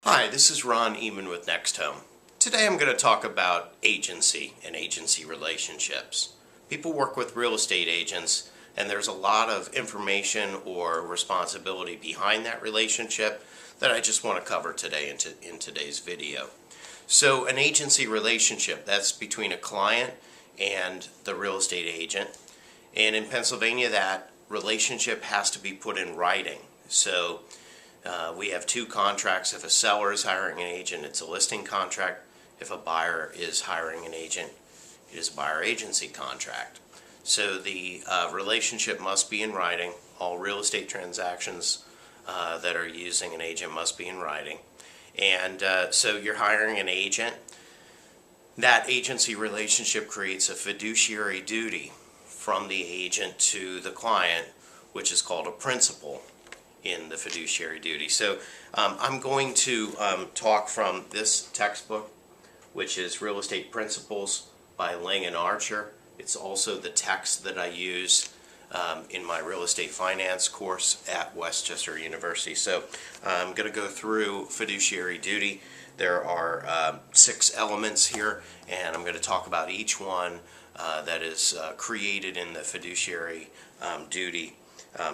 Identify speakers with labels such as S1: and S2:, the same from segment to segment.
S1: Hi, this is Ron Eman with Next Home. Today I'm going to talk about agency and agency relationships. People work with real estate agents and there's a lot of information or responsibility behind that relationship that I just want to cover today in today's video. So an agency relationship, that's between a client and the real estate agent. And in Pennsylvania that relationship has to be put in writing. So we have two contracts. If a seller is hiring an agent, it's a listing contract. If a buyer is hiring an agent, it is a buyer agency contract. So the relationship must be in writing. All real estate transactions that are using an agent must be in writing. And so you're hiring an agent. That agency relationship creates a fiduciary duty from the agent to the client, which is called a principal in the fiduciary duty. So I'm going to talk from this textbook, which is Real Estate Principles by Ling and Archer. It's also the text that I use in my real estate finance course at Westchester University. So I'm going to go through fiduciary duty. There are 6 elements here, and I'm going to talk about each one that is created in the fiduciary duty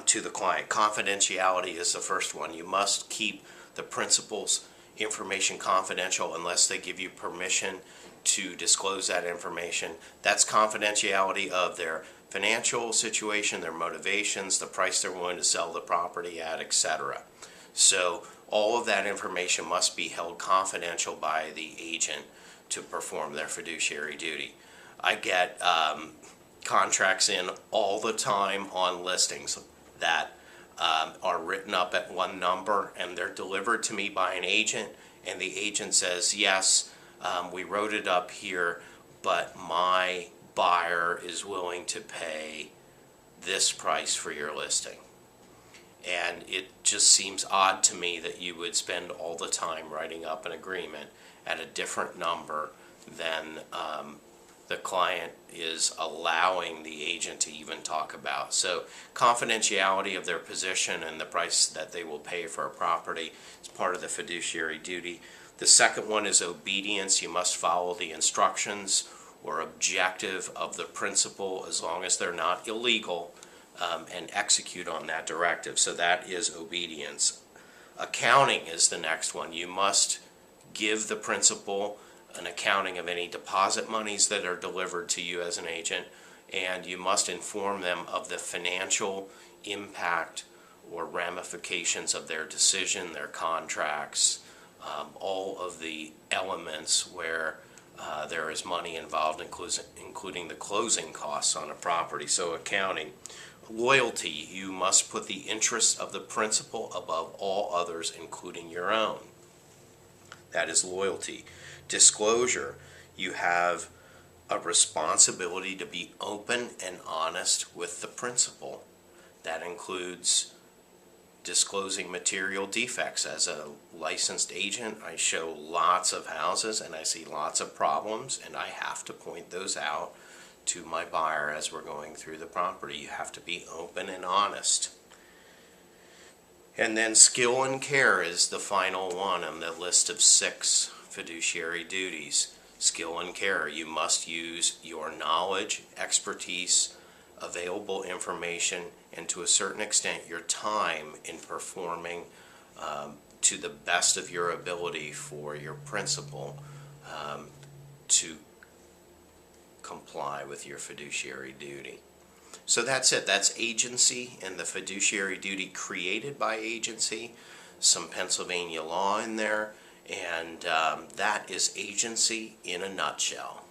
S1: to the client. Confidentiality is the first one. You must keep the principal's information confidential unless they give you permission to disclose that information. That's confidentiality of their financial situation, their motivations, the price they're willing to sell the property at, etc. So all of that information must be held confidential by the agent to perform their fiduciary duty. I get contracts in all the time on listings that are written up at one number and they're delivered to me by an agent, and the agent says, yes, we wrote it up here, but my buyer is willing to pay this price for your listing. And it just seems odd to me that you would spend all the time writing up an agreement at a different number than the client is allowing the agent to even talk about. So confidentiality of their position and the price that they will pay for a property is part of the fiduciary duty. The second one is obedience. You must follow the instructions or objective of the principal as long as they're not illegal, and execute on that directive. So that is obedience. Accounting is the next one. You must give the principal an accounting of any deposit monies that are delivered to you as an agent, and you must inform them of the financial impact or ramifications of their decision, their contracts, all of the elements where there is money involved, including the closing costs on a property. So accounting. Loyalty. You must put the interests of the principal above all others, including your own. That is loyalty. Disclosure. You have a responsibility to be open and honest with the principal. That includes disclosing material defects. As a licensed agent, I show lots of houses and I see lots of problems, and I have to point those out to my buyer as we're going through the property. You have to be open and honest. And then skill and care is the final one on the list of 6 fiduciary duties. Skill and care. You must use your knowledge, expertise, available information, and to a certain extent your time in performing to the best of your ability for your principal to comply with your fiduciary duty. So that's it. That's agency and the fiduciary duty created by agency. Some Pennsylvania law in there. And that is agency in a nutshell.